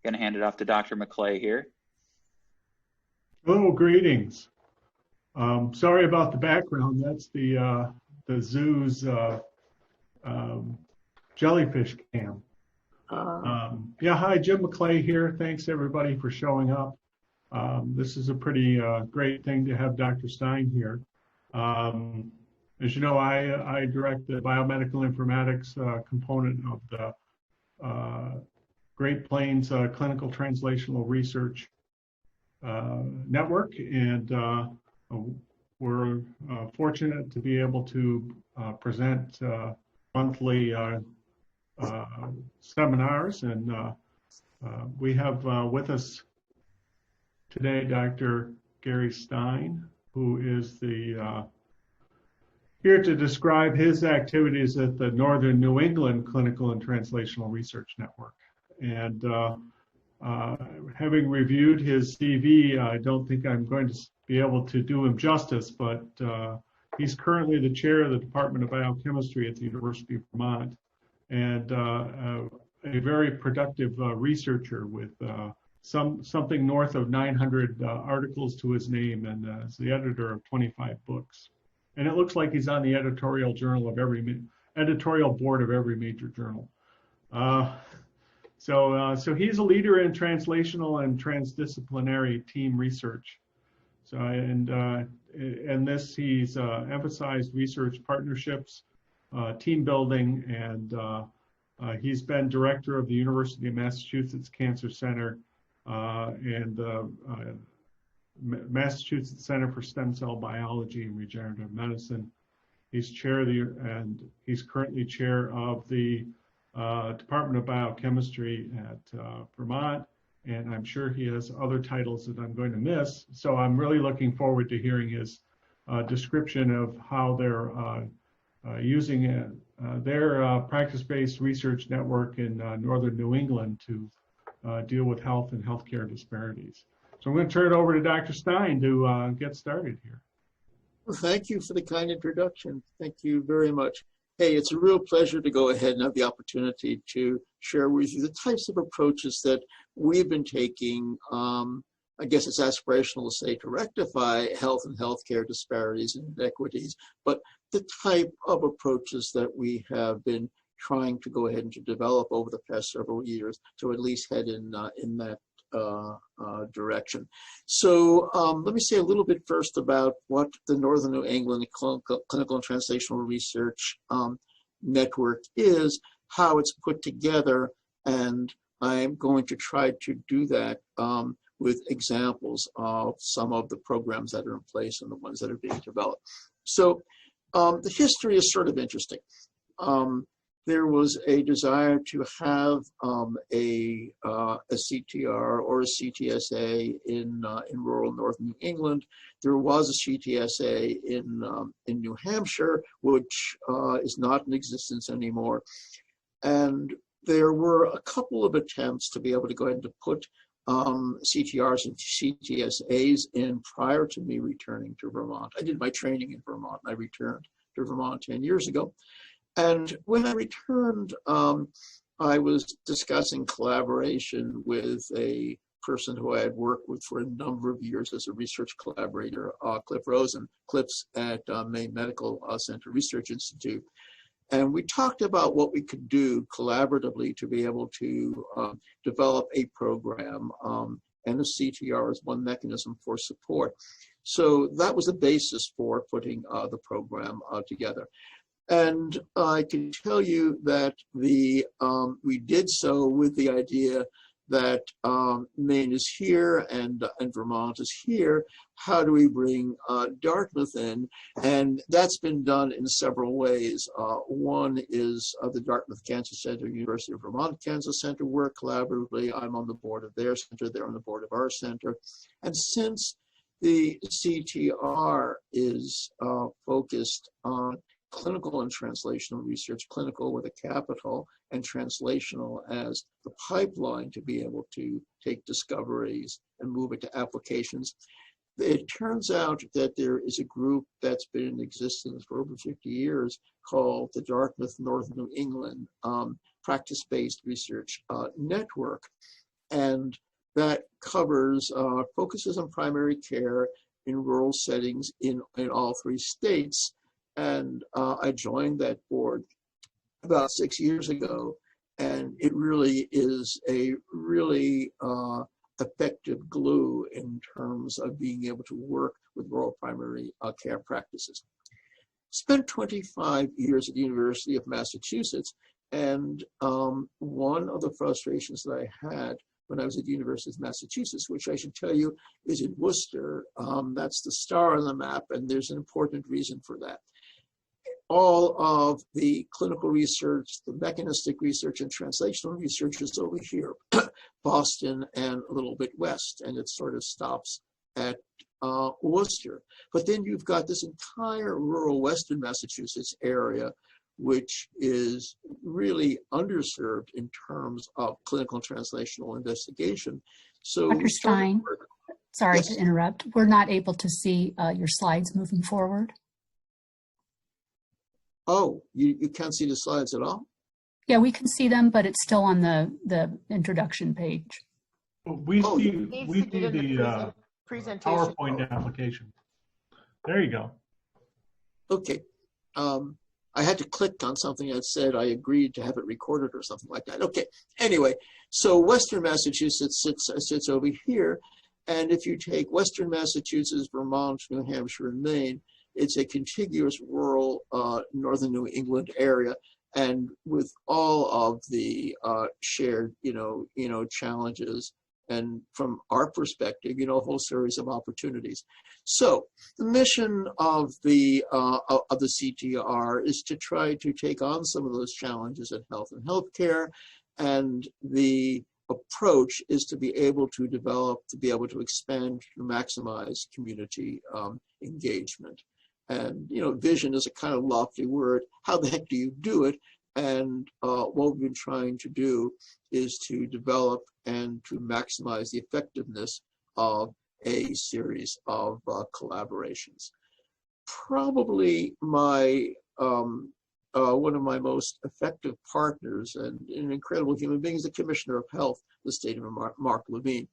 going to hand it off to Dr. McClay here. Hello, greetings. Sorry about the background. That's the zoo's jellyfish cam. Yeah, hi, Jim McClay here. Thanks everybody for showing up. This is a pretty great thing to have Dr. Stein here. As you know, I direct the biomedical informatics component of the Great Plains Clinical Translational Research Network, and we're fortunate to be able to present monthly seminars, and we have with us today Dr. Gary Stein, who is here to describe his activities at the Northern New England Clinical and Translational Research Network. And having reviewed his CV, I don't think I'm going to be able to do him justice, but he's currently the chair of the Department of Biochemistry at the University of Vermont, and a very productive researcher with something north of 900 articles to his name, and is the editor of 25 books. And it looks like he's on the editorial board of every major journal. So he's a leader in translational and transdisciplinary team research. So and this he's emphasized research partnerships, team building, and he's been director of the University of Massachusetts Cancer Center and Massachusetts Center for Stem Cell Biology and Regenerative Medicine. He's he's currently chair of the Department of Biochemistry at Vermont, and I'm sure he has other titles that I'm going to miss. So I'm really looking forward to hearing his description of how they're using their practice-based research network in Northern New England to deal with health and healthcare disparities. So I'm going to turn it over to Dr. Stein to get started here. Well, thank you for the kind introduction. Thank you very much. Hey, it's a real pleasure to go ahead and have the opportunity to share with you the types of approaches that we've been taking. I guess it's aspirational to say to rectify health and healthcare disparities and inequities, but the type of approaches that we have been trying to go ahead and to develop over the past several years to at least head in that direction. So let me say a little bit first about what the Northern New England Clinical and Translational Research Network is, how it's put together, and I'm going to try to do that with examples of some of the programs that are in place and the ones that are being developed. So the history is sort of interesting. There was a desire to have a CTR or a CTSA in rural North New England. There was a CTSA in New Hampshire, which is not in existence anymore. And there were a couple of attempts to be able to go ahead and to put CTRs and CTSAs in prior to me returning to Vermont. I did my training in Vermont. I returned to Vermont 10 years ago. And when I returned, I was discussing collaboration with a person who I had worked with for a number of years as a research collaborator, Cliff Rosen, Cliff's at Maine Medical Center Research Institute. And we talked about what we could do collaboratively to be able to develop a program, and a CTR is one mechanism for support. So that was the basis for putting the program together. And I can tell you that we did so with the idea that Maine is here and Vermont is here. How do we bring Dartmouth in? And that's been done in several ways. One is the Dartmouth Cancer Center, University of Vermont Cancer Center work collaboratively. I'm on the board of their center, they're on the board of our center. And since the CTR is focused on clinical and translational research, clinical with a capital, and translational as the pipeline to be able to take discoveries and move it to applications. It turns out that there is a group that's been in existence for over 50 years called the Dartmouth North New England Practice-Based Research Network. and that covers, focuses on primary care in rural settings in all 3 states. And I joined that board about 6 years ago, and it really is a really effective glue in terms of being able to work with rural primary care practices. Spent 25 years at the University of Massachusetts, and one of the frustrations that I had when I was at the University of Massachusetts, which I should tell you is in Worcester, that's the star on the map, and there's an important reason for that. All of the clinical research, the mechanistic research and translational research is over here, Boston and a little bit west, and it sort of stops at Worcester. But then you've got this entire rural Western Massachusetts area, which is really underserved in terms of clinical translational investigation. So Dr. Stein, sorry Yes. to interrupt. We're not able to see your slides moving forward. Oh, you can't see the slides at all? Yeah, we can see them, but it's still on the introduction page. We Oh, see, Needs we to get see in the presentation. PowerPoint application. There you go. Okay. I had to click on something that said I agreed to have it recorded or something like that. Okay. Anyway, so Western Massachusetts sits over here. And if you take Western Massachusetts, Vermont, New Hampshire, and Maine, it's a contiguous rural northern New England area. And with all of the shared, challenges, and from our perspective, a whole series of opportunities. So the mission of the CTR is to try to take on some of those challenges in health and healthcare, and the approach is to be able to develop, to be able to expand, to maximize community engagement. And vision is a kind of lofty word. How the heck do you do it? And what we've been trying to do is to develop and to maximize the effectiveness of a series of collaborations. Probably my one of my most effective partners and an incredible human being is the Commissioner of Health, the state of Vermont, Mark Levine.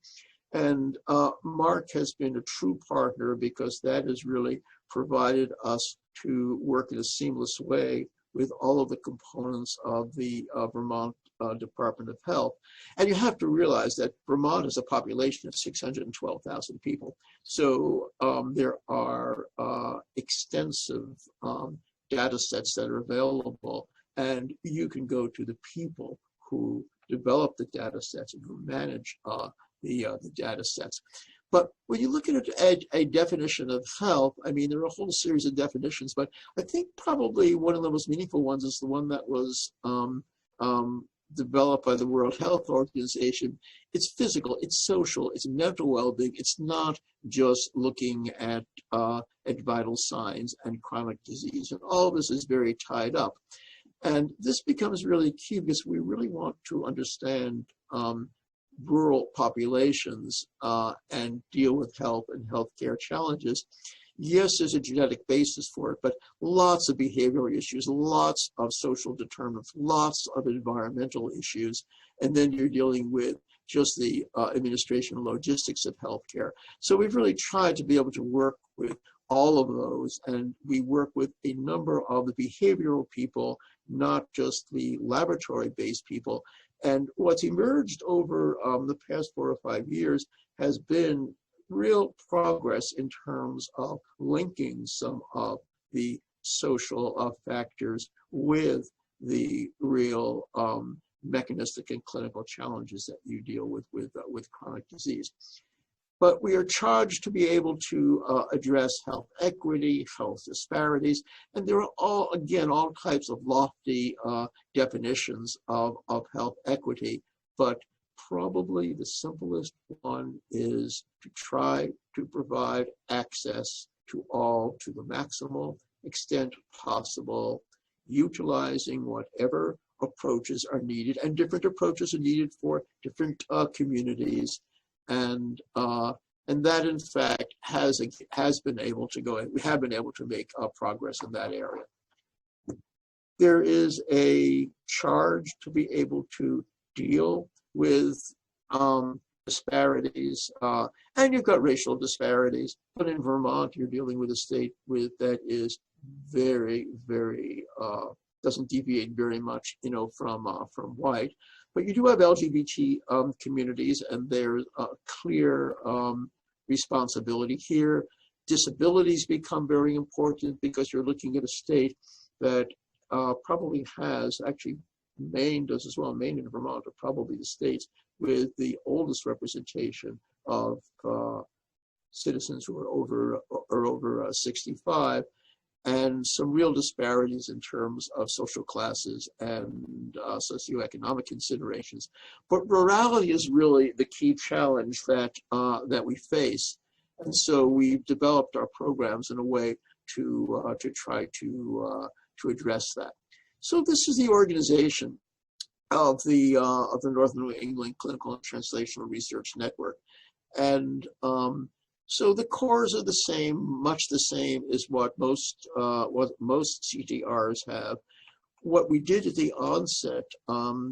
And Mark has been a true partner because that has really provided us to work in a seamless way with all of the components of the Vermont Department of Health. And you have to realize that Vermont has a population of 612,000 people. So there are extensive data sets that are available, and you can go to the people who develop the data sets and who manage the data sets. But when you look at a definition of health, I mean, there are a whole series of definitions, but I think probably one of the most meaningful ones is the one that was developed by the World Health Organization. It's physical, it's social, it's mental well-being. It's not just looking at vital signs and chronic disease. And all of this is very tied up. And this becomes really key because we really want to understand rural populations and deal with health and healthcare challenges. Yes, there's a genetic basis for it, but lots of behavioral issues, lots of social determinants, lots of environmental issues, and then you're dealing with just the administration and logistics of healthcare. So we've really tried to be able to work with all of those, and we work with a number of the behavioral people, not just the laboratory-based people. And what's emerged over the past 4 or 5 years has been real progress in terms of linking some of the social factors with the real mechanistic and clinical challenges that you deal with chronic disease. But we are charged to be able to address health equity, health disparities, and there are all types of lofty definitions of health equity, but probably the simplest one is to try to provide access to all to the maximal extent possible, utilizing whatever approaches are needed, and different approaches are needed for different communities. And that, in fact, has been able to go. We have been able to make progress in that area. There is a charge to be able to deal with disparities, and you've got racial disparities. But in Vermont, you're dealing with a state that is very, very doesn't deviate very much, from white. But you do have LGBT communities, and there's a clear responsibility here. Disabilities become very important because you're looking at a state that probably has, actually Maine does as well. Maine and Vermont are probably the states with the oldest representation of citizens who are over 65, and some real disparities in terms of social classes and socioeconomic considerations. But rurality is really the key challenge that we face, and so we've developed our programs in a way to try to address that. So this is the organization of the Northern New England Clinical and Translational Research Network, and so the cores are the same, much the same as what most CTRs have. What we did at the onset,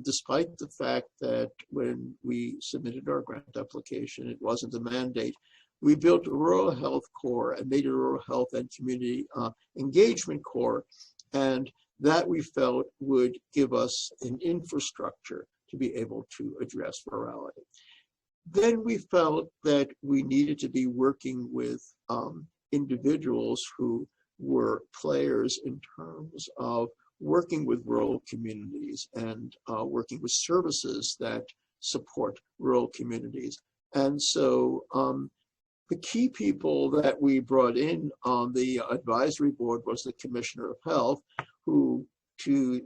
despite the fact that when we submitted our grant application, it wasn't a mandate, we built a rural health core and made a rural health and community engagement core, and that we felt would give us an infrastructure to be able to address rurality. Then we felt that we needed to be working with individuals who were players in terms of working with rural communities and working with services that support rural communities. And so the key people that we brought in on the advisory board was the Commissioner of Health, who, to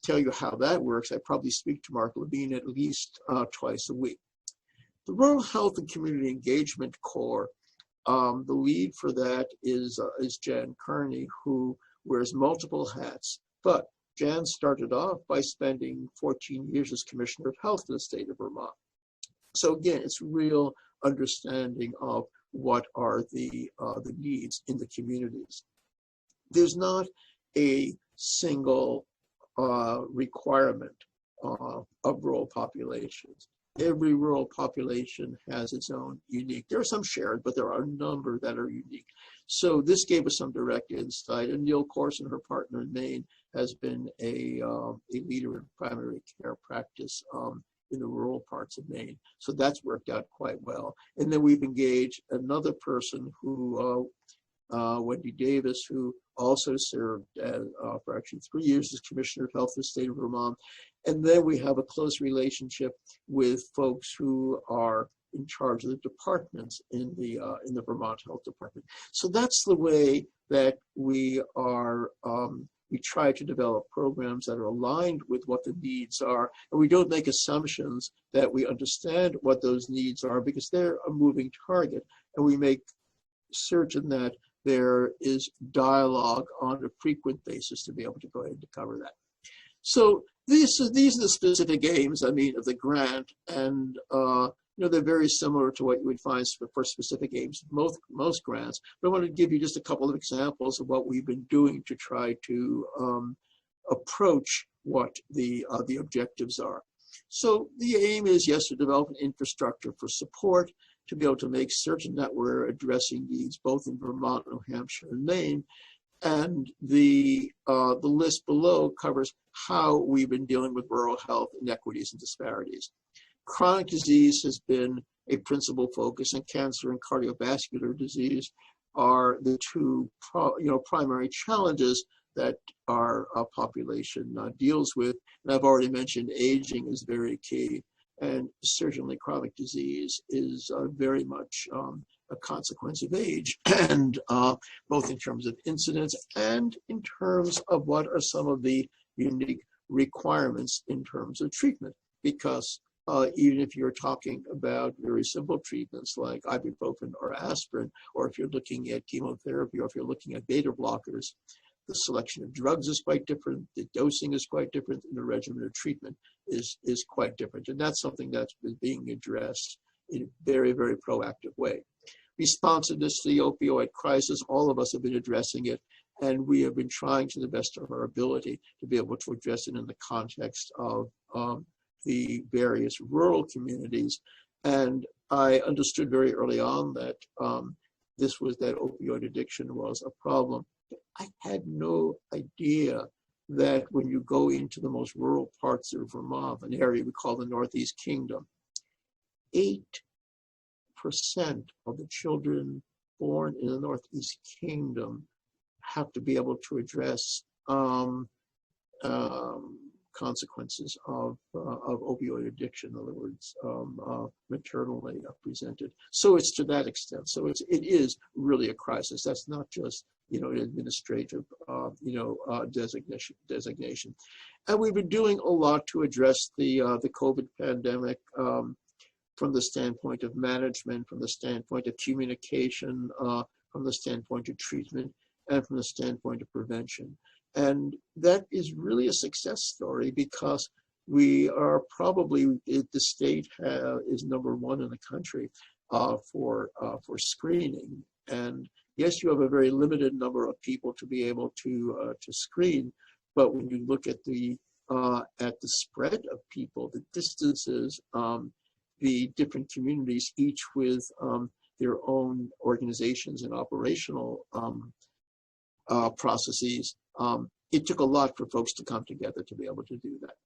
tell you how that works, I probably speak to Mark Levine at least twice a week. The Rural Health and Community Engagement Core, the lead for that is Jan Kearney, who wears multiple hats. But Jan started off by spending 14 years as Commissioner of Health in the state of Vermont. So again, it's real understanding of what are the needs in the communities. There's not a single requirement of rural populations. Every rural population has its own unique. There are some shared, but there are a number that are unique. So this gave us some direct insight. And Neil Corson, her partner in Maine, has been a leader in primary care practice in the rural parts of Maine. So that's worked out quite well. And then we've engaged another person who, Wendy Davis, who also served for actually 3 years as Commissioner of Health in the state of Vermont. And then we have a close relationship with folks who are in charge of the departments in the Vermont Health Department. So that's the way that we are. We try to develop programs that are aligned with what the needs are, and we don't make assumptions that we understand what those needs are, because they're a moving target, and we make certain that there is dialogue on a frequent basis to be able to go ahead and cover that. So these are the specific aims, of the grant, and they're very similar to what you would find for specific aims of most grants. But I want to give you just a couple of examples of what we've been doing to try to approach what the objectives are. So the aim is, yes, to develop an infrastructure for support, to be able to make certain that we're addressing needs both in Vermont, New Hampshire, and Maine. And the list below covers how we've been dealing with rural health inequities and disparities. Chronic disease has been a principal focus, and cancer and cardiovascular disease are the two primary challenges that our population deals with. And I've already mentioned aging is very key, and certainly chronic disease is very much a consequence of age, and both in terms of incidence and in terms of what are some of the unique requirements in terms of treatment. Because even if you're talking about very simple treatments like ibuprofen or aspirin, or if you're looking at chemotherapy, or if you're looking at beta blockers, the selection of drugs is quite different, the dosing is quite different, and the regimen of treatment is quite different. And that's something that's been being addressed in a very, very proactive way. Responsiveness to the opioid crisis, all of us have been addressing it, and we have been trying to the best of our ability to be able to address it in the context of the various rural communities. And I understood very early on that that opioid addiction was a problem. I had no idea that when you go into the most rural parts of Vermont, an area we call the Northeast Kingdom, 8% of the children born in the Northeast Kingdom have to be able to address consequences of opioid addiction. In other words, maternally presented. So it's to that extent. So it is really a crisis. That's not just an administrative designation. And we've been doing a lot to address the COVID pandemic from the standpoint of management, from the standpoint of communication, from the standpoint of treatment, and from the standpoint of prevention. And that is really a success story because we are probably, the state is #1 in the country for screening. And yes, you have a very limited number of people to be able to screen, but when you look at the spread of people, the distances, the different communities, each with their own organizations and operational processes, it took a lot for folks to come together to be able to do that.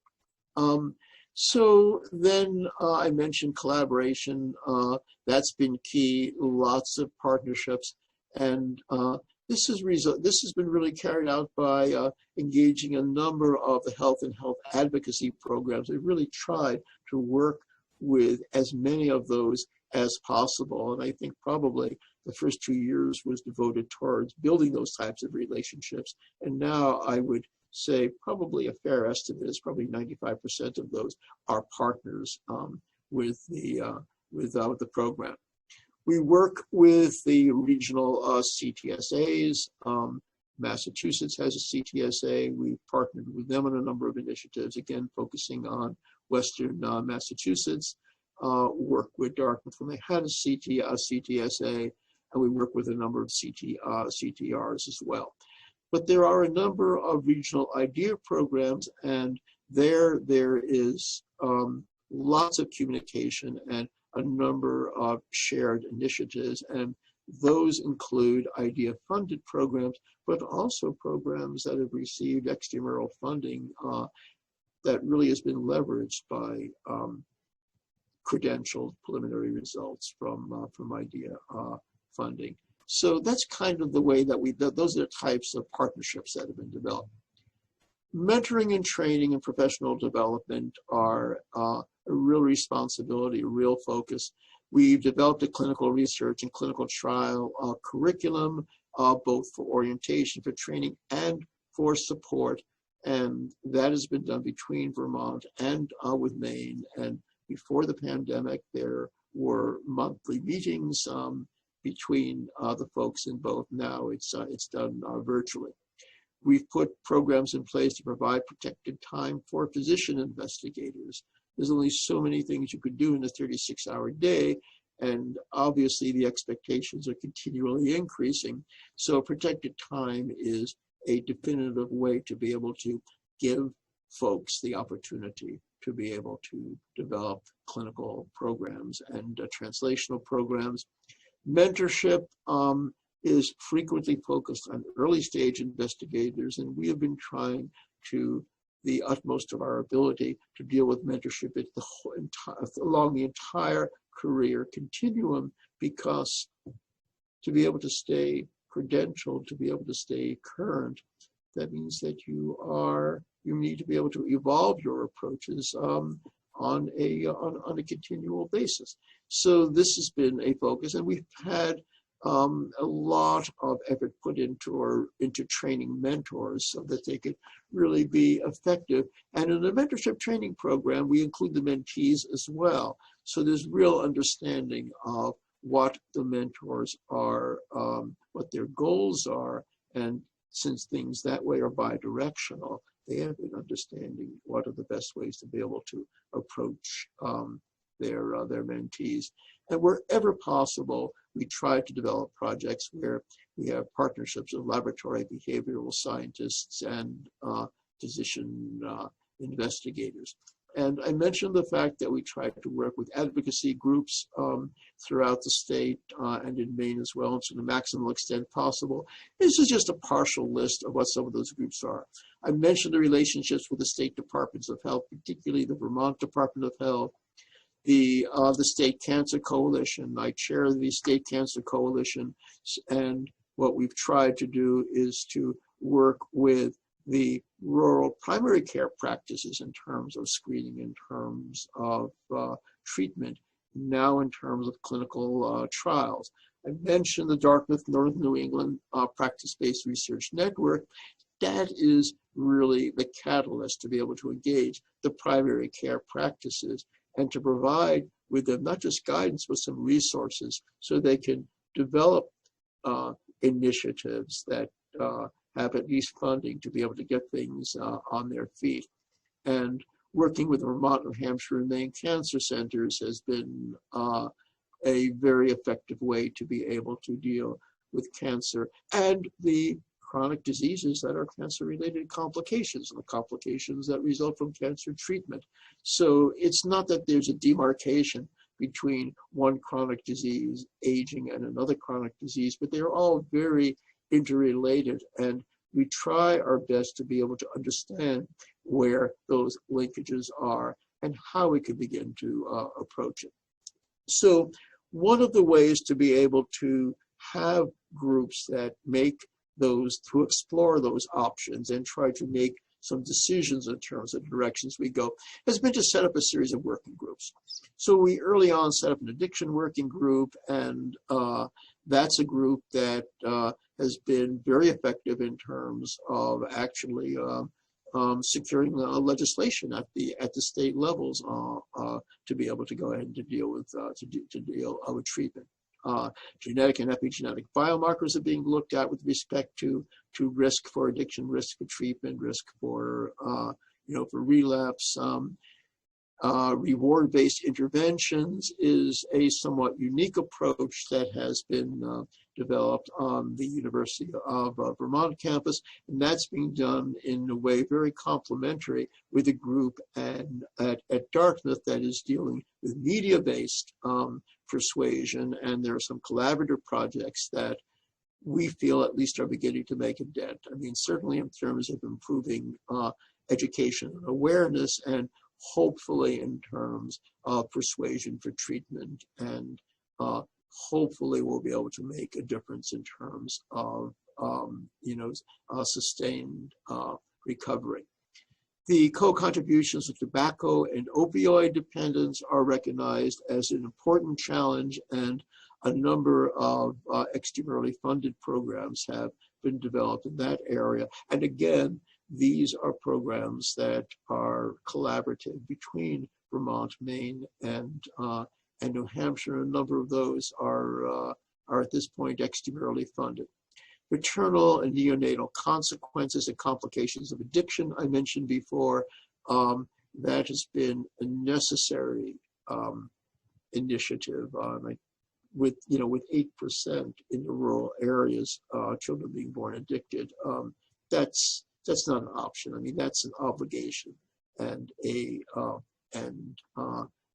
So then I mentioned collaboration. That's been key, lots of partnerships. And this has been really carried out by engaging a number of the health and health advocacy programs. We've really tried to work with as many of those as possible. And I think probably the first 2 years was devoted towards building those types of relationships. And now I would say probably a fair estimate is probably 95% of those are partners with the program. We work with the regional CTSAs. Massachusetts has a CTSA. We've partnered with them on a number of initiatives, again, focusing on Western Massachusetts. Work with Dartmouth when they had a CTSA, and we work with a number of CTRs as well. But there are a number of regional IDEA programs, and there is lots of communication and a number of shared initiatives, and those include IDEA-funded programs, but also programs that have received extramural funding that really has been leveraged by credentialed preliminary results from IDEA funding. So that's kind of the way that those are the types of partnerships that have been developed. Mentoring and training and professional development are a real responsibility, a real focus. We've developed a clinical research and clinical trial curriculum, both for orientation, for training, and for support. And that has been done between Vermont and with Maine. And before the pandemic, there were monthly meetings between the folks in both. Now it's done virtually. We've put programs in place to provide protected time for physician investigators. There's only so many things you could do in a 36-hour day, and obviously the expectations are continually increasing. So protected time is a definitive way to be able to give folks the opportunity to be able to develop clinical programs and translational programs. Mentorship is frequently focused on early stage investigators, and we have been trying to the utmost of our ability to deal with mentorship at along the entire career continuum, because to be able to stay credentialed, to be able to stay current, that means that you need to be able to evolve your approaches on a continual basis. So this has been a focus, and we've had a lot of effort put into training mentors so that they could really be effective. And in the mentorship training program, we include the mentees as well. So there's real understanding of what the mentors are, what their goals are, and since things that way are bi-directional, they have been understanding what are the best ways to be able to approach their mentees. And wherever possible, we try to develop projects where we have partnerships with laboratory behavioral scientists and physician investigators. And I mentioned the fact that we try to work with advocacy groups throughout the state and in Maine as well, to the maximum extent possible. This is just a partial list of what some of those groups are. I mentioned the relationships with the state departments of health, particularly the Vermont Department of Health, the State Cancer Coalition. I chair the State Cancer Coalition, and what we've tried to do is to work with the rural primary care practices in terms of screening, in terms of treatment, now in terms of clinical trials. I mentioned the Dartmouth, Northern New England Practice-Based Research Network. That is really the catalyst to be able to engage the primary care practices and to provide with them not just guidance, but some resources so they can develop initiatives that have at least funding to be able to get things on their feet. And working with Vermont, New Hampshire, and Maine cancer centers has been a very effective way to be able to deal with cancer and the chronic diseases that are cancer-related complications, and the complications that result from cancer treatment. So it's not that there's a demarcation between one chronic disease, aging, and another chronic disease, but they're all very interrelated, and we try our best to be able to understand where those linkages are and how we can begin to approach it. So one of the ways to be able to have groups that make those, to explore those options and try to make some decisions in terms of directions we go, has been to set up a series of working groups. So we early on set up an addiction working group, and that's a group that has been very effective in terms of actually securing legislation at the state levels to be able to go ahead and to deal with with treatment. Genetic and epigenetic biomarkers are being looked at with respect to risk for addiction, risk for treatment, risk for for relapse. Reward-based interventions is a somewhat unique approach that has been developed on the University of Vermont campus, and that's being done in a way very complementary with a group at Dartmouth that is dealing with media-based persuasion, and there are some collaborative projects that we feel at least are beginning to make a dent. I mean, certainly in terms of improving education and awareness, and hopefully in terms of persuasion for treatment, and hopefully we'll be able to make a difference in terms of sustained recovery. The co-contributions of tobacco and opioid dependence are recognized as an important challenge, and a number of extramural funded programs have been developed in that area. And again, these are programs that are collaborative between Vermont, Maine, and New Hampshire. A number of those are at this point extramurally funded. Maternal and neonatal consequences and complications of addiction, I mentioned before, that has been a necessary initiative. With 8% in the rural areas, children being born addicted, that's not an option. I mean, that's an obligation and a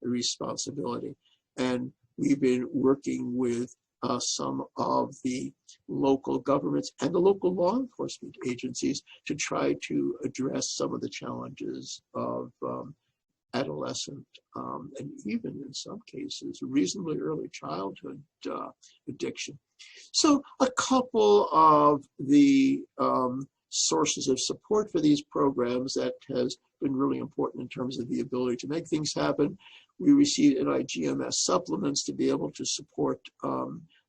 responsibility. And we've been working with some of the local governments and the local law enforcement agencies to try to address some of the challenges of adolescent and even in some cases reasonably early childhood addiction. So a couple of the sources of support for these programs that has been really important in terms of the ability to make things happen. We received NIGMS supplements to be able to support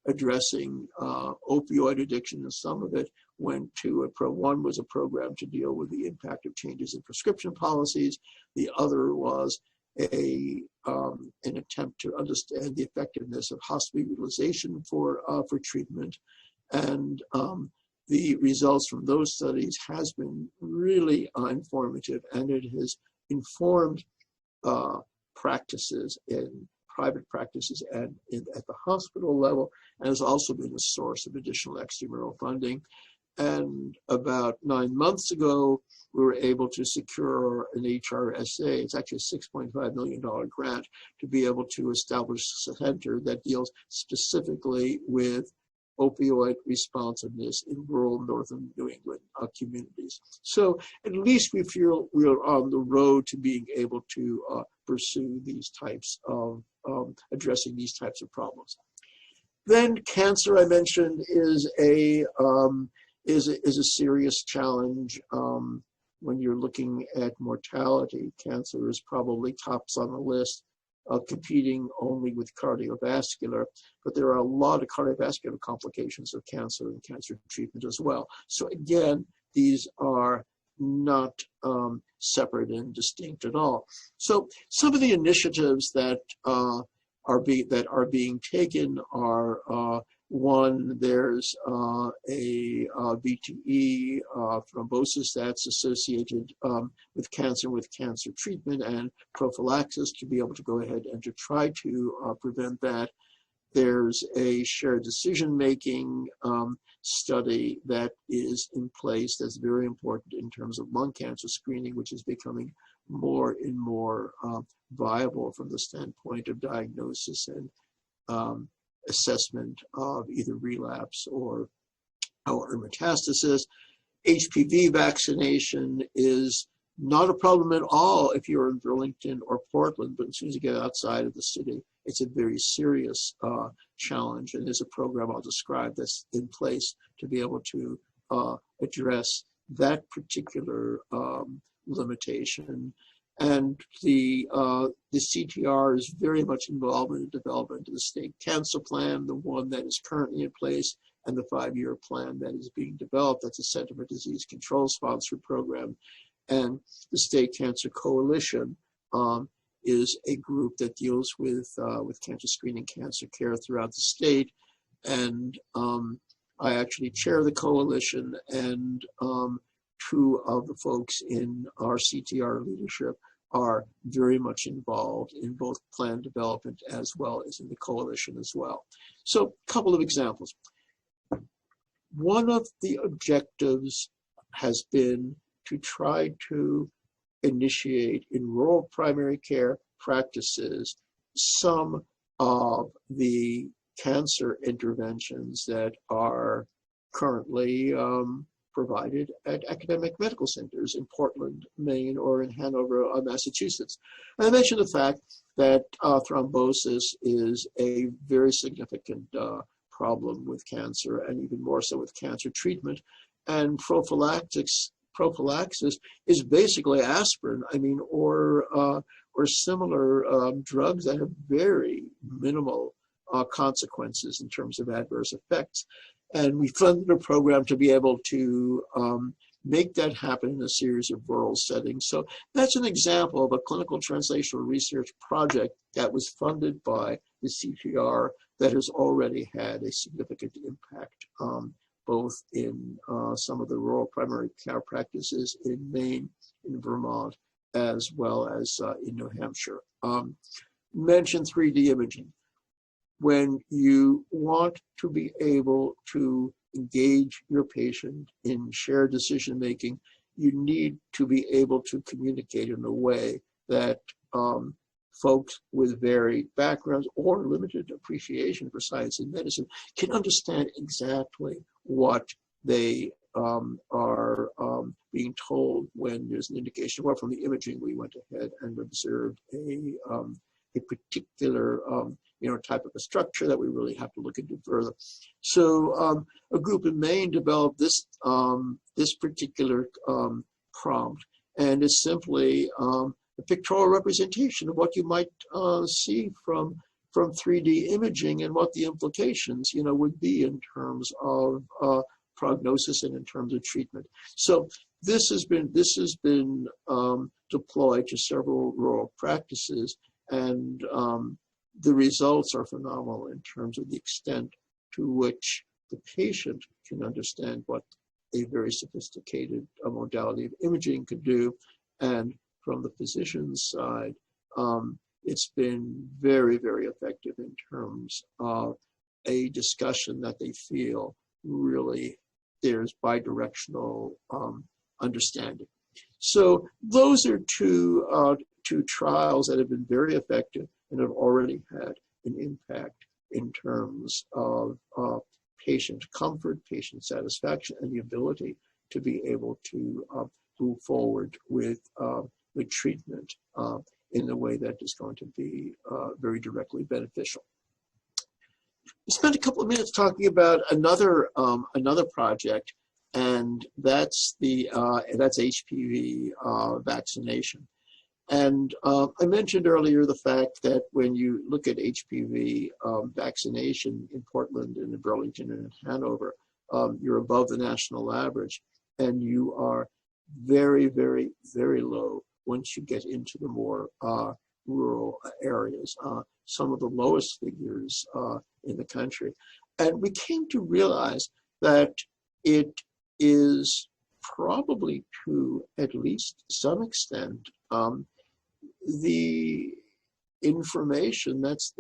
addressing opioid addiction, and some of it went to one was a program to deal with the impact of changes in prescription policies. The other was an attempt to understand the effectiveness of hospital utilization for treatment. And the results from those studies has been really informative, and it has informed practices in private practices and at the hospital level, and has also been a source of additional extramural funding. And about 9 months ago, we were able to secure an HRSA. It's actually a $6.5 million grant to be able to establish a center that deals specifically with opioid responsiveness in rural northern New England communities. So at least we feel we're on the road to being able to pursue these types of, addressing these types of problems. Then cancer, I mentioned, is a serious challenge. When you're looking at mortality, cancer is probably tops on the list, competing only with cardiovascular, but there are a lot of cardiovascular complications of cancer and cancer treatment as well. So again, these are not separate and distinct at all. So some of the initiatives that are being taken are one, there's a VTE thrombosis that's associated with cancer treatment and prophylaxis to be able to go ahead and to try to prevent that. There's a shared decision-making study that is in place that's very important in terms of lung cancer screening, which is becoming more and more viable from the standpoint of diagnosis and assessment of either relapse or metastasis. HPV vaccination is not a problem at all if you're in Burlington or Portland, but as soon as you get outside of the city, it's a very serious challenge. And there's a program I'll describe that's in place to be able to address that particular limitation. And the CTR is very much involved in the development of the state cancer plan, the one that is currently in place, and the 5-year plan that is being developed. That's a Center for Disease Control sponsored program. And the State Cancer Coalition is a group that deals with cancer screening, cancer care throughout the state. And I actually chair the coalition, and 2 of the folks in our CTR leadership are very much involved in both plan development as well as in the coalition as well. So a couple of examples. One of the objectives has been to try to initiate in rural primary care practices some of the cancer interventions that are currently provided at academic medical centers in Portland, Maine, or in Hanover, Massachusetts. And I mentioned the fact that thrombosis is a very significant problem with cancer, and even more so with cancer treatment. And prophylaxis is basically aspirin, or similar drugs that have very minimal consequences in terms of adverse effects. And we funded a program to be able to make that happen in a series of rural settings. So that's an example of a clinical translational research project that was funded by the CTR that has already had a significant impact, both in some of the rural primary care practices in Maine, in Vermont, as well as in New Hampshire. Mention 3D imaging. When you want to be able to engage your patient in shared decision-making, you need to be able to communicate in a way that folks with varied backgrounds or limited appreciation for science and medicine can understand exactly what they are being told when there's an indication. Well, from the imaging, we went ahead and observed a particular type of a structure that we really have to look into further. So a group in Maine developed this particular prompt, and it's simply a pictorial representation of what you might see from 3D imaging and what the implications would be in terms of prognosis and in terms of treatment. So this has been deployed to several rural practices, and the results are phenomenal in terms of the extent to which the patient can understand what a very sophisticated modality of imaging could do. And from the physician's side, it's been very, very effective in terms of a discussion that they feel really there's bidirectional understanding. So those are two trials that have been very effective and have already had an impact in terms of patient comfort, patient satisfaction, and the ability to be able to move forward with treatment in a way that is going to be very directly beneficial. We spent a couple of minutes talking about another project, and that's HPV vaccination. And I mentioned earlier the fact that when you look at HPV vaccination in Portland and in Burlington and in Hanover, you're above the national average, and you are very, very, very low once you get into the more rural areas, some of the lowest figures in the country. And we came to realize that it is probably, to at least some extent, the information that's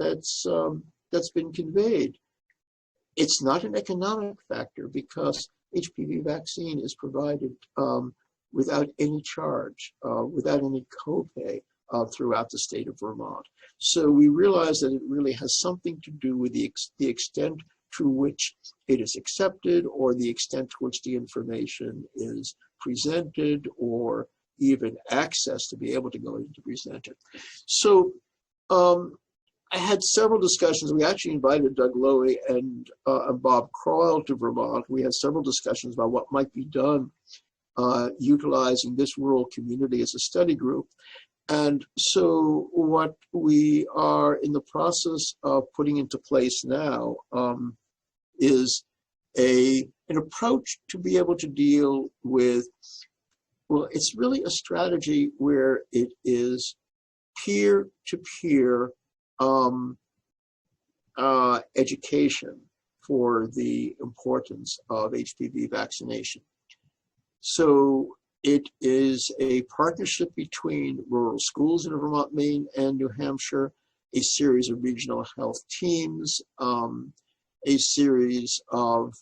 been conveyed. It's not an economic factor because HPV vaccine is provided without any charge, without any copay throughout the state of Vermont. So we realize that it really has something to do with the extent to which it is accepted, or the extent to which the information is presented, or even access to be able to go in to present it. So I had several discussions. We actually invited Doug Lowy and Bob Croyle to Vermont. We had several discussions about what might be done utilizing this rural community as a study group. And so what we are in the process of putting into place now is an approach to be able to deal with, well, it's really a strategy where it is peer-to-peer education for the importance of HPV vaccination. So it is a partnership between rural schools in Vermont, Maine, and New Hampshire, a series of regional health teams, a series of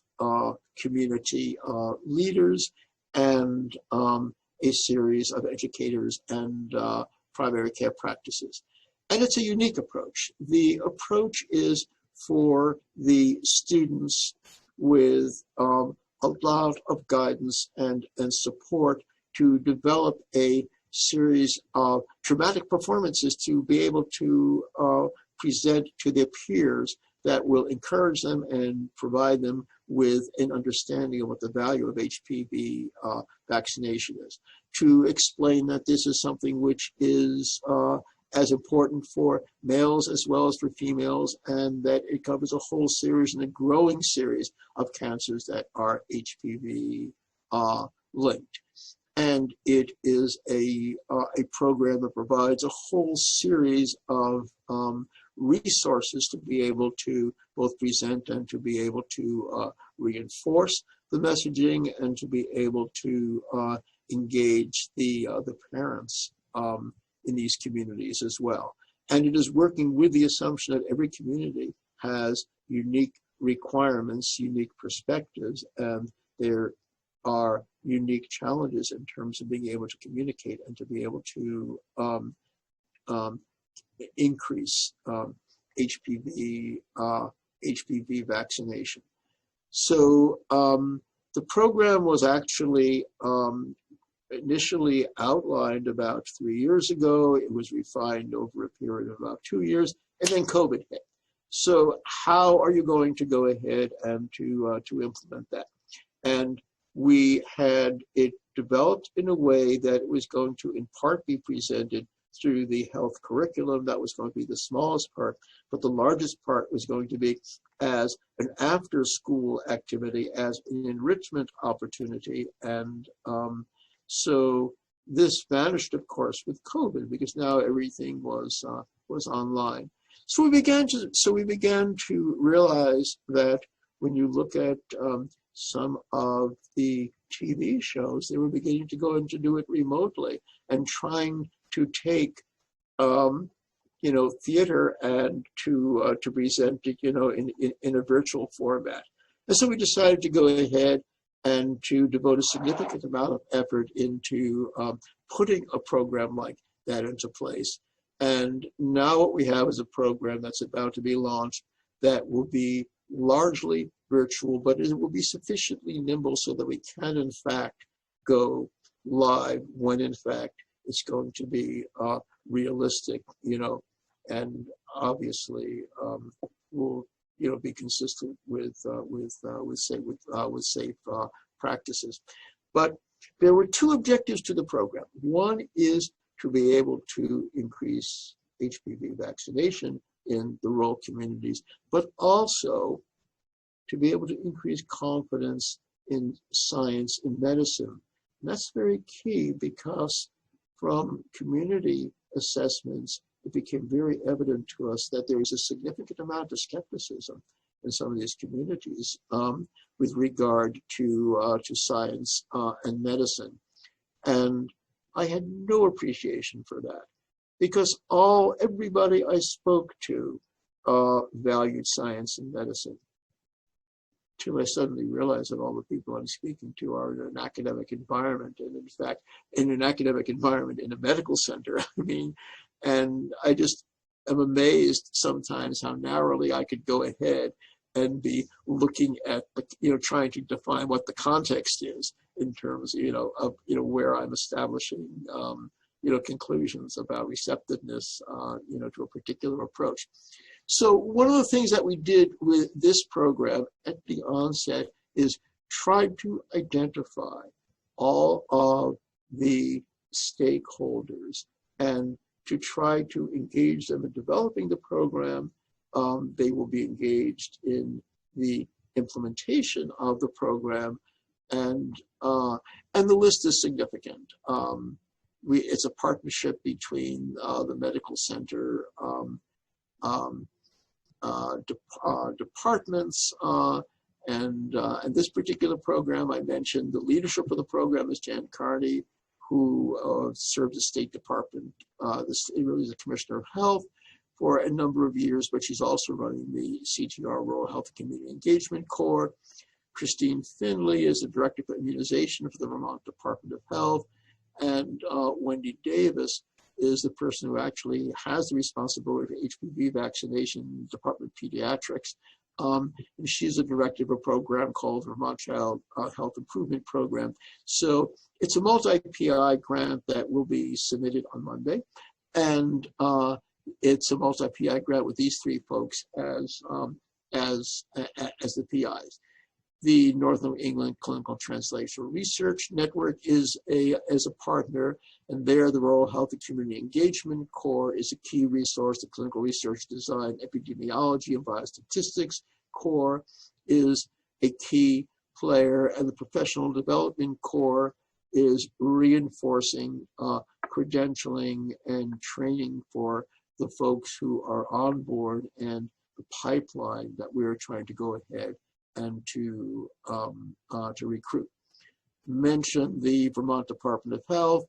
community leaders, and a series of educators and primary care practices. And it's a unique approach. The approach is for the students with a lot of guidance and support to develop a series of dramatic performances to be able to present to their peers that will encourage them and provide them with an understanding of what the value of HPV vaccination is. To explain that this is something which is as important for males as well as for females, and that it covers a whole series and a growing series of cancers that are HPV linked. And it is a program that provides a whole series of resources to be able to both present and to be able to reinforce the messaging and to be able to engage the parents in these communities as well. And it is working with the assumption that every community has unique requirements, unique perspectives, and there are unique challenges in terms of being able to communicate and to be able to increase HPV vaccination. So the program was actually initially outlined about 3 years ago. It was refined over a period of about 2 years, and then COVID hit. So how are you going to go ahead and to implement that? And we had it developed in a way that it was going to in part be presented through the health curriculum. That was going to be the smallest part, but the largest part was going to be as an after-school activity, as an enrichment opportunity. And so this vanished, of course, with COVID, because now everything was online. So we began to realize that when you look at some of the TV shows, they were beginning to go and to do it remotely and trying to take, theater and to present it, in a virtual format. And so we decided to go ahead and to devote a significant amount of effort into putting a program like that into place. And now what we have is a program that's about to be launched that will be largely virtual, but it will be sufficiently nimble so that we can, in fact, go live when, in fact, it's going to be realistic, and obviously will, be consistent with safe practices. But there were two objectives to the program. One is to be able to increase HPV vaccination in the rural communities, but also to be able to increase confidence in science and medicine. And that's very key because from community assessments, it became very evident to us that there is a significant amount of skepticism in some of these communities with regard to science and medicine. And I had no appreciation for that because everybody I spoke to valued science and medicine. Till I suddenly realized that all the people I'm speaking to are in an academic environment, and in fact, in an academic environment in a medical center. And I just am amazed sometimes how narrowly I could go ahead and be looking at, trying to define what the context is in terms, of where I'm establishing, conclusions about receptiveness, to a particular approach. So one of the things that we did with this program at the onset is try to identify all of the stakeholders and to try to engage them in developing the program. They will be engaged in the implementation of the program, and the list is significant. It's a partnership between the medical center, departments, and this particular program I mentioned, the leadership of the program is Jan Carney, who served as State Department, really the Commissioner of Health for a number of years, but she's also running the CTR Rural Health Community Engagement Corps. Christine Finley is the Director for Immunization for the Vermont Department of Health, and Wendy Davis is the person who actually has the responsibility for HPV vaccination, Department of Pediatrics. And she's the director of a program called Vermont Child Health Improvement Program. So it's a multi-PI grant that will be submitted on Monday. And it's a multi-PI grant with these three folks as the PIs. The North New England Clinical Translational Research Network is a partner, and there the Rural Health and Community Engagement Corps is a key resource. The Clinical Research Design, Epidemiology, and Biostatistics Corps is a key player, and the Professional Development Corps is reinforcing credentialing and training for the folks who are on board and the pipeline that we're trying to go ahead and to recruit. Mention the Vermont Department of Health,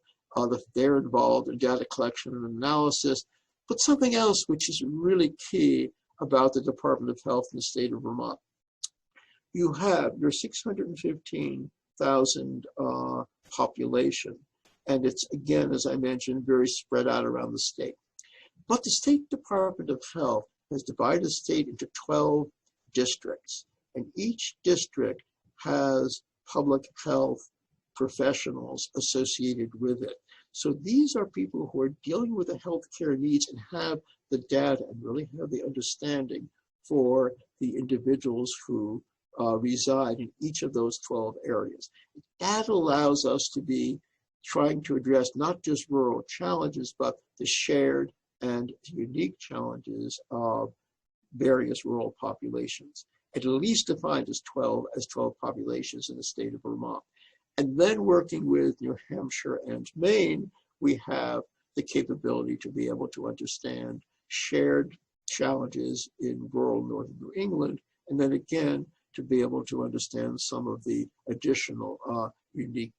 they're involved in data collection and analysis, but something else which is really key about the Department of Health in the state of Vermont. You have your 615,000 population, and it's, again, as I mentioned, very spread out around the state. But the State Department of Health has divided the state into 12 districts. And each district has public health professionals associated with it. So these are people who are dealing with the healthcare needs and have the data and really have the understanding for the individuals who reside in each of those 12 areas. That allows us to be trying to address not just rural challenges, but the shared and unique challenges of various rural populations, at least defined as 12 populations in the state of Vermont. And then working with New Hampshire and Maine, we have the capability to be able to understand shared challenges in rural northern New England, and then again, to be able to understand some of the additional unique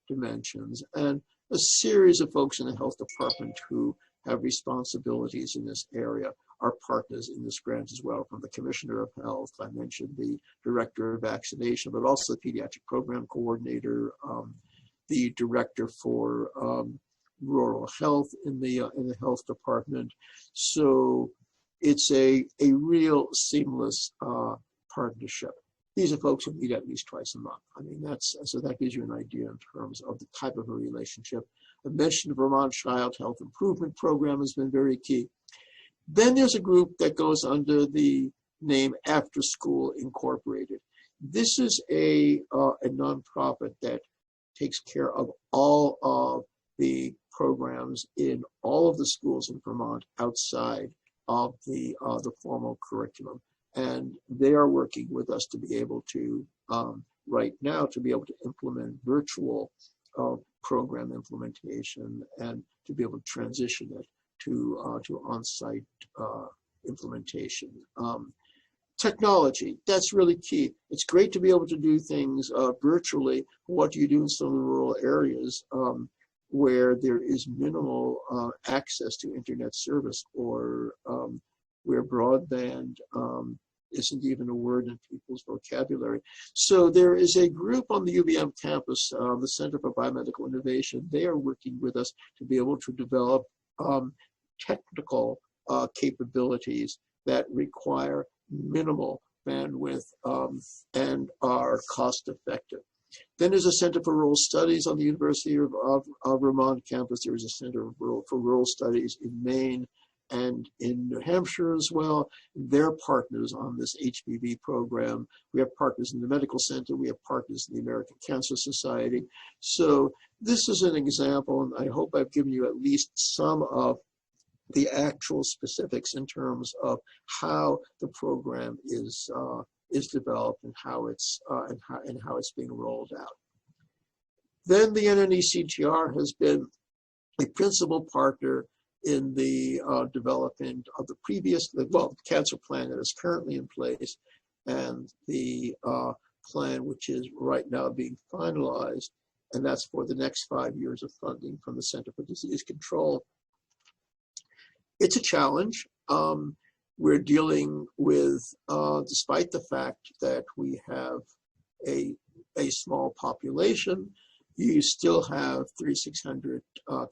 dimensions. And a series of folks in the health department who have responsibilities in this area are partners in this grant as well, from the Commissioner of Health, I mentioned the Director of Vaccination, but also the Pediatric Program Coordinator, the Director for Rural Health in the Health Department. So it's a real seamless partnership. These are folks who meet at least twice a month. I mean, so that gives you an idea in terms of the type of a relationship. I mentioned the Vermont Child Health Improvement Program has been very key. Then there's a group that goes under the name After School Incorporated. This is a nonprofit that takes care of all of the programs in all of the schools in Vermont outside of the formal curriculum. And they are working with us to be able to, right now, to be able to implement virtual program implementation and to be able to transition it to on-site implementation. Technology, that's really key. It's great to be able to do things virtually. What do you do in some of the rural areas where there is minimal access to internet service, or where broadband isn't even a word in people's vocabulary? So there is a group on the UVM campus, the Center for Biomedical Innovation. They are working with us to be able to develop technical capabilities that require minimal bandwidth and are cost effective. Then there's a Center for Rural Studies on the University of Vermont campus. There is a Center for Rural Studies in Maine and in New Hampshire as well. They're partners on this HPV program. We have partners in the Medical Center. We have partners in the American Cancer Society. So this is an example, and I hope I've given you at least some of the actual specifics in terms of how the program is developed and how it's being rolled out. Then the NNECTR has been a principal partner in the development of the cancer plan that is currently in place, and the plan which is right now being finalized, and that's for the next 5 years of funding from the Center for Disease Control. It's a challenge. We're dealing with, despite the fact that we have a small population, you still have 3,600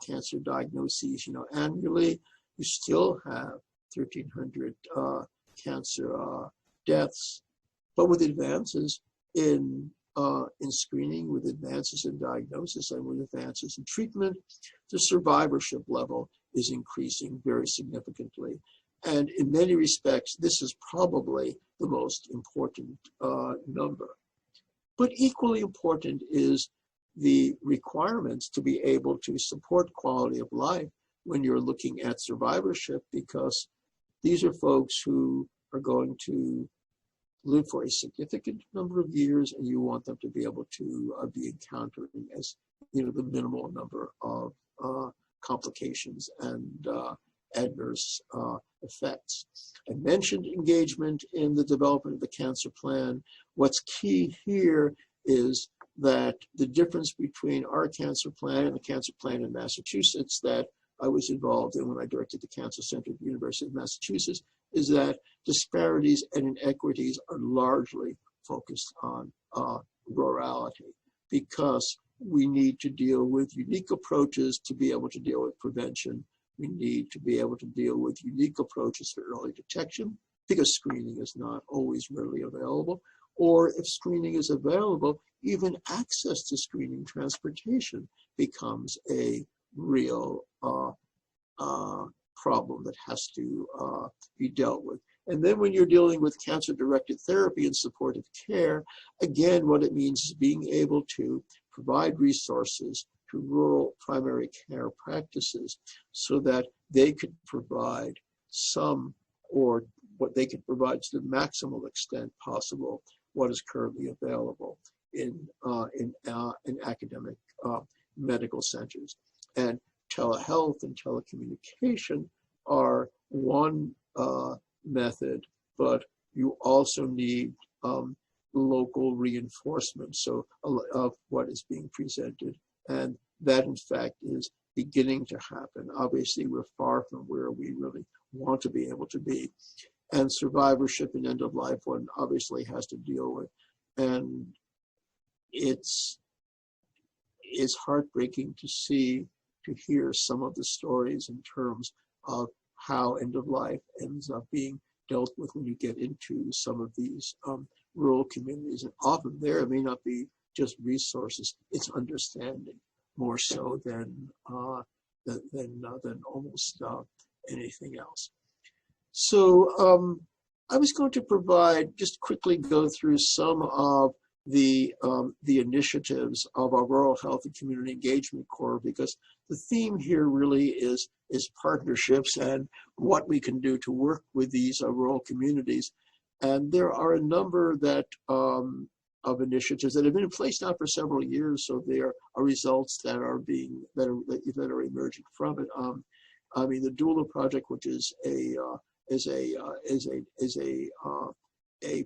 cancer diagnoses, annually. You still have 1,300 cancer deaths. But with advances in screening, with advances in diagnosis, and with advances in treatment, the survivorship level is increasing very significantly. And in many respects, this is probably the most important number. But equally important is the requirements to be able to support quality of life when you're looking at survivorship, because these are folks who are going to live for a significant number of years, and you want them to be able to be encountering as the minimal number of complications and adverse effects. I mentioned engagement in the development of the cancer plan. What's key here is that the difference between our cancer plan and the cancer plan in Massachusetts that I was involved in when I directed the Cancer Center at the University of Massachusetts is that disparities and inequities are largely focused on rurality, because we need to deal with unique approaches to be able to deal with prevention. We need to be able to deal with unique approaches for early detection, because screening is not always readily available. Or if screening is available, even access to screening transportation becomes a real problem that has to be dealt with. And then when you're dealing with cancer-directed therapy and supportive care, again, what it means is being able to provide resources to rural primary care practices so that they could provide some, or what they can provide to the maximal extent possible, what is currently available in academic medical centers. And telehealth and telecommunication are one method, but you also need local reinforcement of what is being presented. And that, in fact, is beginning to happen. Obviously, we're far from where we really want to be able to be. And survivorship and end of life one obviously has to deal with. And it's heartbreaking to hear some of the stories in terms of how end of life ends up being dealt with when you get into some of these rural communities. And often there may not be just resources, it's understanding more so than almost anything else. So I was going to just quickly go through some of the initiatives of our Rural Health and Community Engagement Corps, because the theme here really is partnerships and what we can do to work with these rural communities. And there are a number of initiatives that have been in place now for several years, so there are results that are emerging from it. I mean, the Doula Project, which is a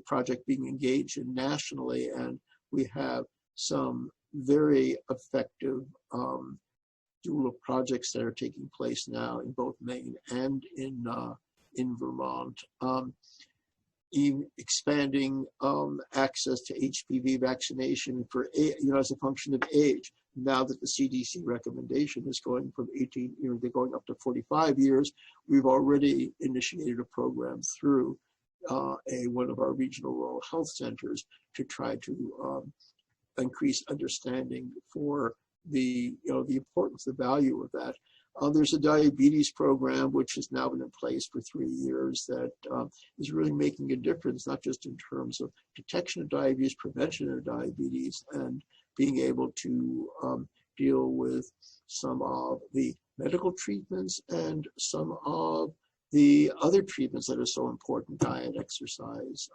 project being engaged in nationally, and we have some very effective doula projects that are taking place now in both Maine and in Vermont. Expanding access to HPV vaccination for as a function of age. Now that the CDC recommendation is going from 18, they're going up to 45 years, we've already initiated a program through one of our regional rural health centers to try to increase understanding for the importance, the value of that. There's a diabetes program which has now been in place for 3 years that is really making a difference, not just in terms of detection of diabetes, prevention of diabetes, and being able to deal with some of the medical treatments and some of the other treatments that are so important, diet, exercise,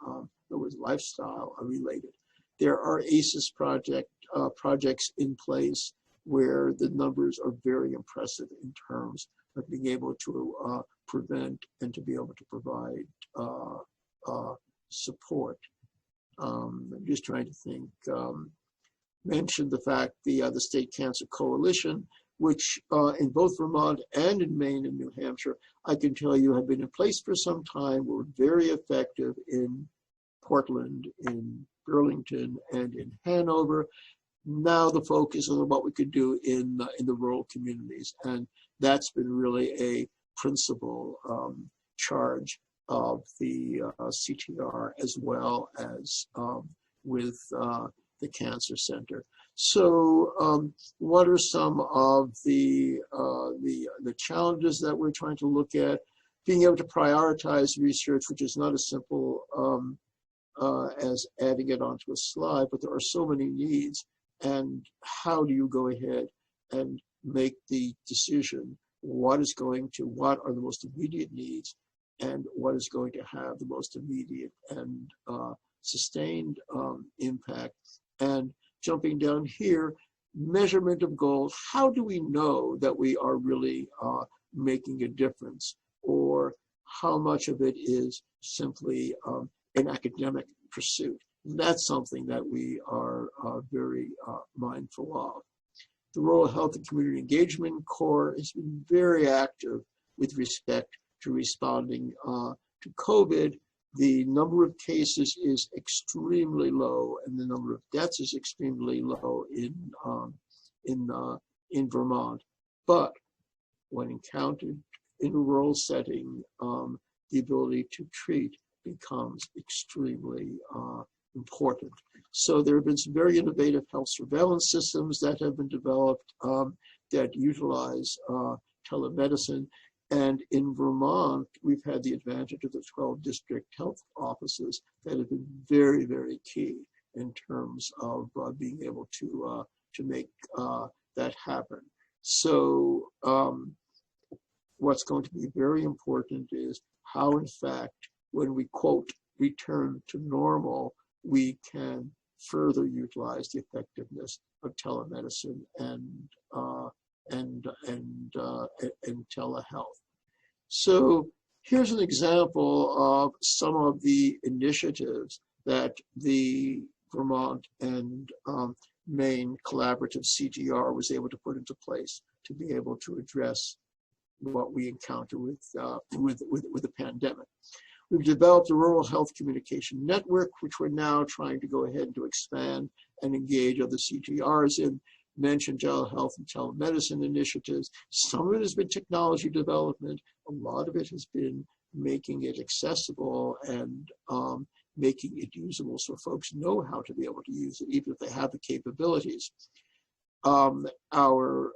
lifestyle related. There are ACEs projects in place where the numbers are very impressive in terms of being able to prevent and to be able to provide support. I'm just trying to think. Mentioned the fact the State Cancer Coalition, which in both Vermont and in Maine and New Hampshire, I can tell you have been in place for some time, were very effective in Portland, in Burlington, and in Hanover. Now the focus is on what we could do in the rural communities, and that's been really a principal charge of the CTR, as well as with the Cancer Center. So what are some of the challenges that we're trying to look at? Being able to prioritize research, which is not as simple as adding it onto a slide, but there are so many needs. And how do you go ahead and make the decision what are the most immediate needs and what is going to have the most immediate and sustained impact? And jumping down here, measurement of goals. How do we know that we are really making a difference, or how much of it is simply an academic pursuit? That's something that we are very mindful of. The Rural Health and Community Engagement Corps has been very active with respect to responding to COVID. The number of cases is extremely low, and the number of deaths is extremely low in Vermont. But when encountered in a rural setting, the ability to treat becomes extremely important. So there have been some very innovative health surveillance systems that have been developed that utilize telemedicine. And in Vermont, we've had the advantage of the 12 district health offices that have been very, very key in terms of being able to make that happen. So what's going to be very important is how, in fact, when we quote return to normal, we can further utilize the effectiveness of telemedicine and telehealth. So here's an example of some of the initiatives that the Vermont and Maine collaborative CTR was able to put into place. to be able to address what we encounter with the pandemic. We've developed a rural health communication network, which we're now trying to go ahead and to expand and engage other CTRs in. Mentioned telehealth and telemedicine initiatives. Some of it has been technology development. A lot of it has been making it accessible and making it usable so folks know how to be able to use it, even if they have the capabilities. Our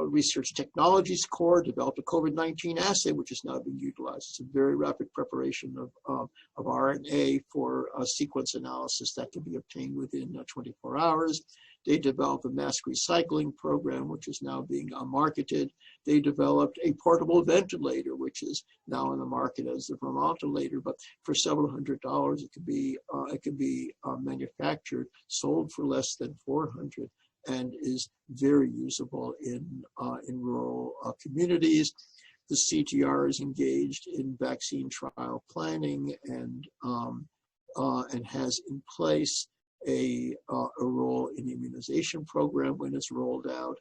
Research Technologies Core developed a COVID-19 assay, which is now being utilized. It's a very rapid preparation of RNA for sequence analysis that can be obtained within 24 hours. They developed a mask recycling program, which is now being marketed. They developed a portable ventilator, which is now in the market as the Vermont ventilator, but for several $100s, it could be manufactured, sold for less than $400. And is very usable in rural communities. The CTR is engaged in vaccine trial planning and has in place a role in the immunization program when it's rolled out.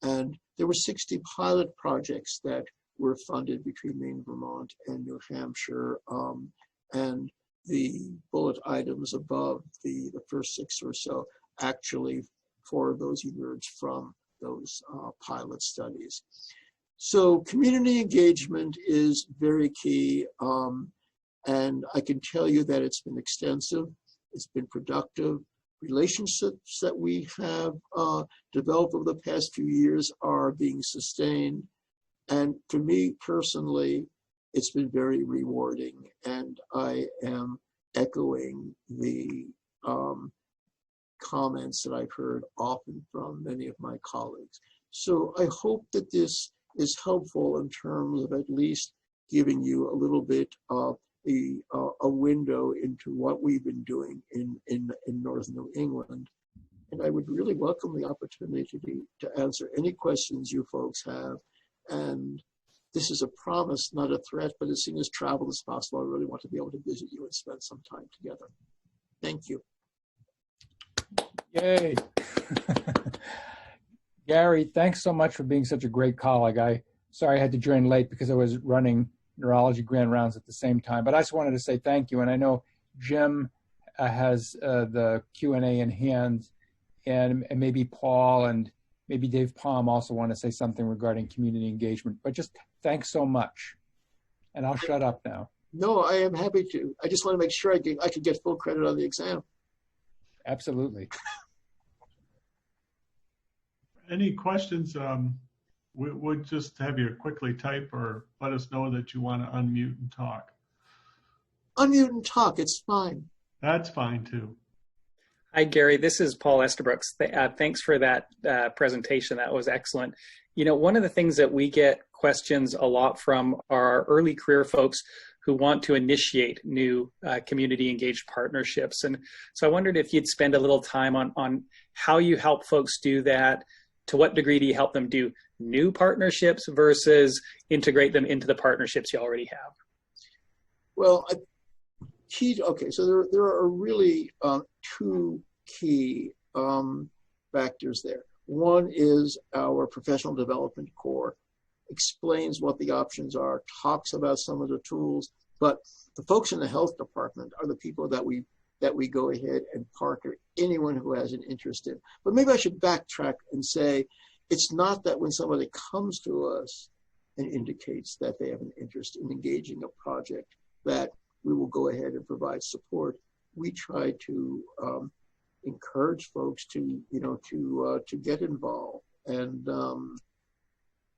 And there were 60 pilot projects that were funded between Maine, Vermont, and New Hampshire. And the bullet items above the first 6 or so, actually 4 of those emerged from those pilot studies. So community engagement is very key. And I can tell you that it's been extensive, it's been productive. Relationships that we have developed over the past few years are being sustained. And for me personally, it's been very rewarding. And I am echoing the comments that I've heard often from many of my colleagues. So I hope that this is helpful in terms of at least giving you a little bit of a window into what we've been doing in Northern New England. And I would really welcome the opportunity to answer any questions you folks have. And this is a promise, not a threat, but as soon as travel is possible, I really want to be able to visit you and spend some time together. Thank you. Yay. Gary, thanks so much for being such a great colleague. Sorry I had to join late because I was running neurology grand rounds at the same time, but I just wanted to say thank you. And I know Jim has the Q&A in hand, and maybe Paul and maybe Dave Palm also want to say something regarding community engagement, but just thanks so much. And I'll shut up now. No, I am happy to. I just want to make sure I could get full credit on the exam. Absolutely. Any questions? We'll just have you quickly type or let us know that you want to unmute and talk. Unmute and talk, it's fine. That's fine too. Hi, Gary. This is Paul Estabrooks. Thanks for that presentation. That was excellent. You know, one of the things that we get questions a lot from are early career folks who want to initiate new community engaged partnerships. And so I wondered if you'd spend a little time on how you help folks do that. To what degree do you help them do new partnerships versus integrate them into the partnerships you already have? Well, okay, so there are really 2 key factors there. One is our professional development core, explains what the options are, talks about some of the tools, but the folks in the health department are the people that we go ahead and partner anyone who has an interest in. But maybe I should backtrack and say, it's not that when somebody comes to us and indicates that they have an interest in engaging a project that we will go ahead and provide support. We try to encourage folks to get involved, and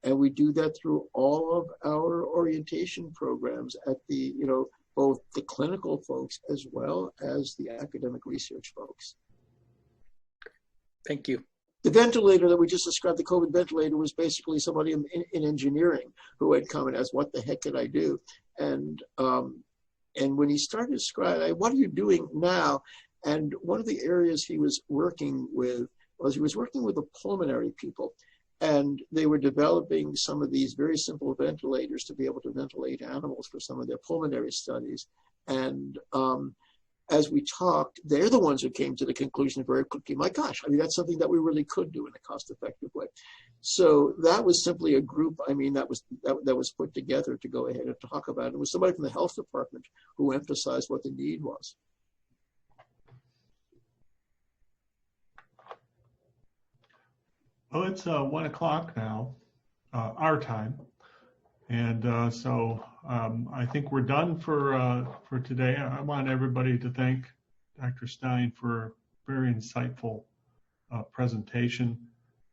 we do that through all of our orientation programs at the both the clinical folks as well as the academic research folks. Thank you. The ventilator that we just described, the COVID ventilator, was basically somebody in engineering who had come and asked, "What the heck did I do?" And when he started describing, "What are you doing now?" And one of the areas he was working with was the pulmonary people. And they were developing some of these very simple ventilators to be able to ventilate animals for some of their pulmonary studies. And as we talked, they're the ones who came to the conclusion very quickly, my gosh, I mean, that's something that we really could do in a cost-effective way. So that was simply a group, I mean, that was put together to go ahead and talk about it. It was somebody from the health department who emphasized what the need was. Well, it's 1 o'clock now, our time. And so I think we're done for today. I want everybody to thank Dr. Stein for a very insightful presentation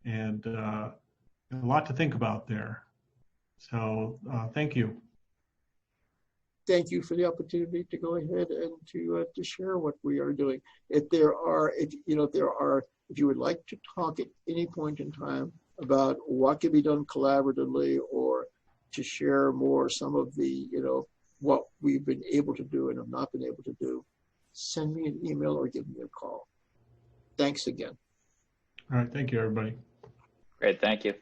and a lot to think about there. So thank you. Thank you for the opportunity to go ahead and to share what we are doing. If you would like to talk at any point in time about what can be done collaboratively or to share more some of the, what we've been able to do and have not been able to do, send me an email or give me a call. Thanks again. All right. Thank you, everybody. Great. Thank you.